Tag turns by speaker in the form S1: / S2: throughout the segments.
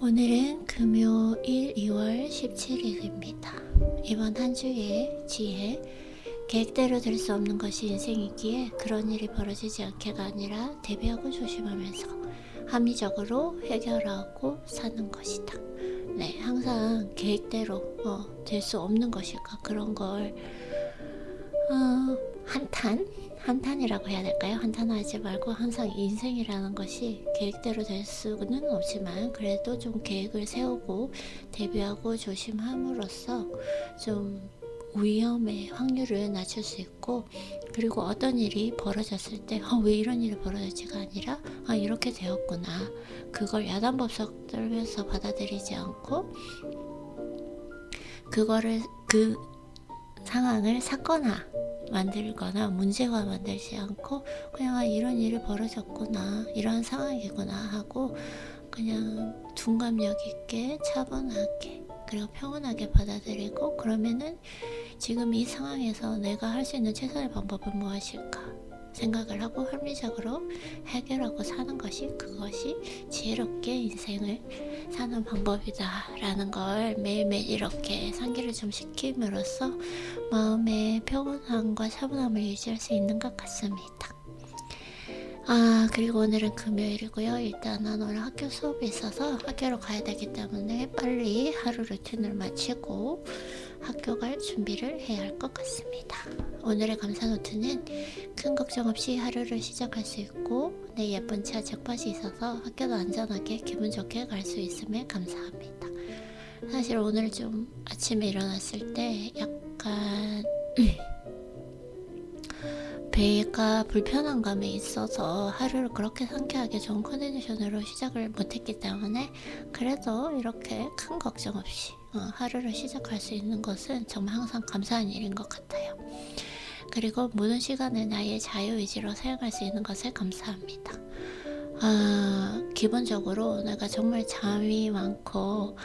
S1: 오늘은 금요일 2월 17일입니다. 이번 한 주의 지혜, 계획대로 될 수 없는 것이 인생이기에 그런 일이 벌어지지 않게가 아니라 대비하고 조심하면서 합리적으로 해결하고 사는 것이다. 네, 항상 계획대로 될 수 없는 것일까, 그런 걸 한탄이라고 해야 될까요? 한탄하지 말고 항상 인생이라는 것이 계획대로 될 수는 없지만 그래도 좀 계획을 세우고 대비하고 조심함으로써 좀 위험의 확률을 낮출 수 있고, 그리고 어떤 일이 벌어졌을 때 왜 이런 일이 벌어졌지가 아니라 이렇게 되었구나, 그걸 야단법석 떨면서 받아들이지 않고 그거를 그 상황을 사건화 만들거나 문제화 만들지 않고 그냥 이런 일이 벌어졌구나, 이런 상황이구나 하고 그냥 둔감력 있게 차분하게 그리고 평온하게 받아들이고, 그러면은 지금 이 상황에서 내가 할 수 있는 최선의 방법은 무엇일까 생각을 하고 합리적으로 해결하고 사는 것이, 그것이 지혜롭게 인생을 사는 방법이다 라는 걸 매일매일 이렇게 상기를 좀 시킴으로써 마음의 평온함과 차분함을 유지할 수 있는 것 같습니다. 그리고 오늘은 금요일이고요. 일단은 오늘 학교 수업이 있어서 학교로 가야 되기 때문에 빨리 하루 루틴을 마치고 학교 갈 준비를 해야 할 것 같습니다. 오늘의 감사 노트는 큰 걱정 없이 하루를 시작할 수 있고 내 예쁜 차 잭팟이 있어서 학교도 안전하게 기분 좋게 갈 수 있음에 감사합니다. 사실 오늘 좀 아침에 일어났을 때 약간 배가 불편한 감이 있어서 하루를 그렇게 상쾌하게 좋은 컨디션으로 시작을 못했기 때문에 그래도 이렇게 큰 걱정 없이 하루를 시작할 수 있는 것은 정말 항상 감사한 일인 것 같아요. 그리고 모든 시간을 나의 자유의지로 사용할 수 있는 것에 감사합니다. 기본적으로 내가 정말 잠이 많고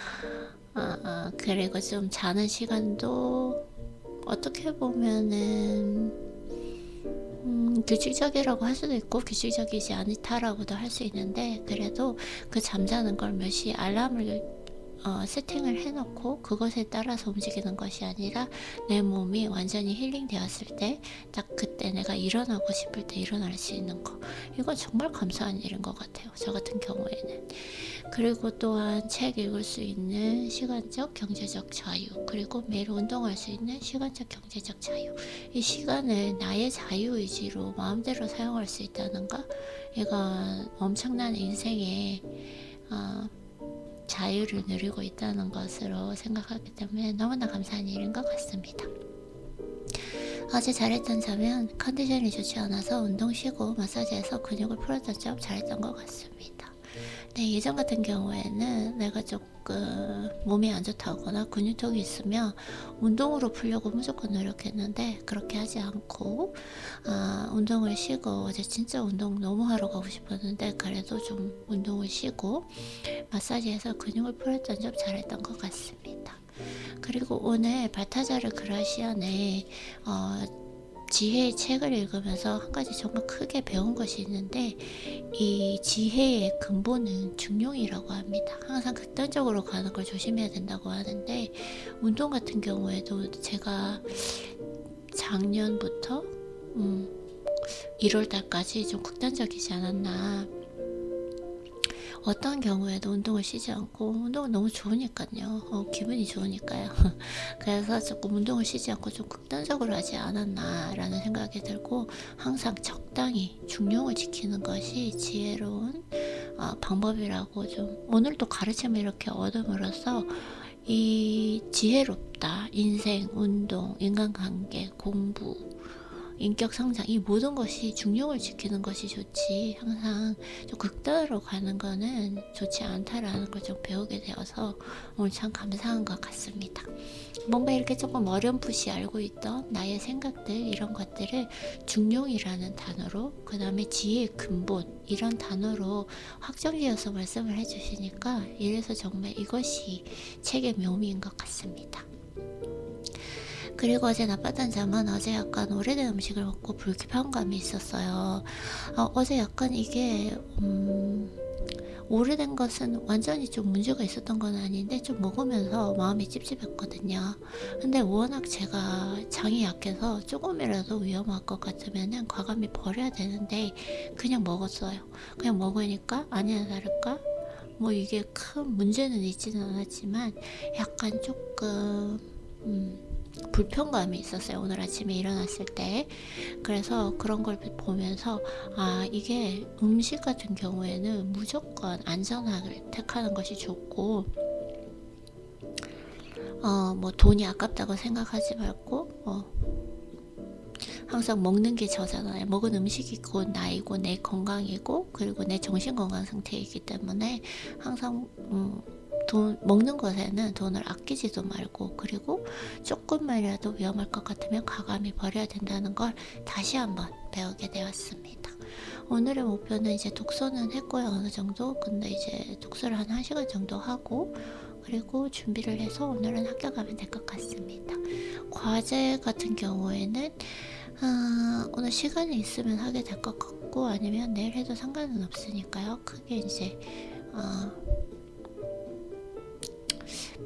S1: 그리고 좀 자는 시간도 어떻게 보면은 규칙적이라고 할 수도 있고 규칙적이지 않다라고도 할 수 있는데, 그래도 그 잠자는 걸 몇 시 알람을 세팅을 해놓고 그것에 따라서 움직이는 것이 아니라 내 몸이 완전히 힐링 되었을 때 딱 그때 내가 일어나고 싶을 때 일어날 수 있는 거, 이건 정말 감사한 일인 것 같아요, 저 같은 경우에는. 그리고 또한 책 읽을 수 있는 시간적 경제적 자유, 그리고 매일 운동할 수 있는 시간적 경제적 자유, 이 시간을 나의 자유의지로 마음대로 사용할 수 있다는 거, 이건 엄청난 인생의 자유를 누리고 있다는 것으로 생각하기 때문에 너무나 감사한 일인 것 같습니다. 어제 잘했던 점은 컨디션이 좋지 않아서 운동 쉬고 마사지해서 근육을 풀었던 점 잘했던 것 같습니다. 네, 예전 같은 경우에는 내가 조금 몸이 안 좋다거나 근육통이 있으면 운동으로 풀려고 무조건 노력했는데 그렇게 하지 않고 운동을 쉬고, 어제 진짜 운동 너무 하러 가고 싶었는데 그래도 좀 운동을 쉬고 마사지해서 근육을 풀었던 점 잘했던 것 같습니다. 그리고 오늘 발타자르 그라시안의 지혜의 책을 읽으면서 한 가지 정말 크게 배운 것이 있는데, 이 지혜의 근본은 중용이라고 합니다. 항상 극단적으로 가는 걸 조심해야 된다고 하는데, 운동 같은 경우에도 제가 작년부터 1월달까지 좀 극단적이지 않았나. 어떤 경우에도 운동을 쉬지 않고, 운동은 너무 좋으니까요. 기분이 좋으니까요. 그래서 조금 운동을 쉬지 않고 좀 극단적으로 하지 않았나 라는 생각이 들고, 항상 적당히 중용을 지키는 것이 지혜로운 방법이라고 좀 오늘도 가르침을 이렇게 얻음으로써 이 지혜롭다, 인생, 운동, 인간관계, 공부, 인격 성장, 이 모든 것이 중용을 지키는 것이 좋지, 항상 좀 극단으로 가는 거는 좋지 않다라는 걸 좀 배우게 되어서 오늘 참 감사한 것 같습니다. 뭔가 이렇게 조금 어렴풋이 알고 있던 나의 생각들, 이런 것들을 중용이라는 단어로, 그 다음에 지혜의 근본, 이런 단어로 확정지어서 말씀을 해주시니까 이래서 정말 이것이 책의 묘미인 것 같습니다. 그리고 어제 나빴던 점은 어제 약간 오래된 음식을 먹고 불쾌감이 있었어요. 어제 약간 이게 오래된 것은 완전히 좀 문제가 있었던 건 아닌데 좀 먹으면서 마음이 찝찝했거든요. 근데 워낙 제가 장이 약해서 조금이라도 위험할 것 같으면은 과감히 버려야 되는데 그냥 먹었어요. 그냥 먹으니까 아니나 다를까 뭐 이게 큰 문제는 있지는 않았지만 약간 조금 불편감이 있었어요. 오늘 아침에 일어났을 때. 그래서 그런 걸 보면서 아 이게 음식 같은 경우에는 무조건 안전하게 택하는 것이 좋고 뭐 돈이 아깝다고 생각하지 말고 항상 먹는 게 저잖아요. 먹은 음식이 곧 나이고 내 건강이고 그리고 내 정신 건강 상태이기 때문에 항상 돈 먹는 것에는 돈을 아끼지도 말고 그리고 조금만이라도 위험할 것 같으면 과감히 버려야 된다는 걸 다시 한번 배우게 되었습니다. 오늘의 목표는 이제 독서는 했고요. 어느 정도. 근데 이제 독서를 한 1시간 정도 하고 그리고 준비를 해서 오늘은 학교 가면 될 것 같습니다. 과제 같은 경우에는 오늘 시간이 있으면 하게 될 것 같고 아니면 내일 해도 상관은 없으니까요. 크게 이제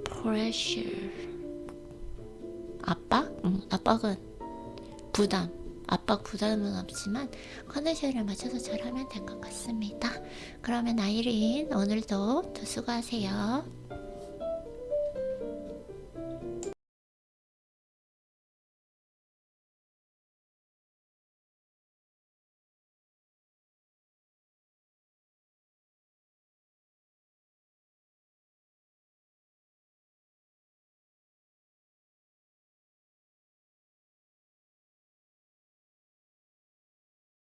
S1: pressure 압박? 압박은 부담 압박 부담은 없지만 컨디션을 맞춰서 잘하면 될 것 같습니다. 그러면 아이린 오늘도 또 수고하세요.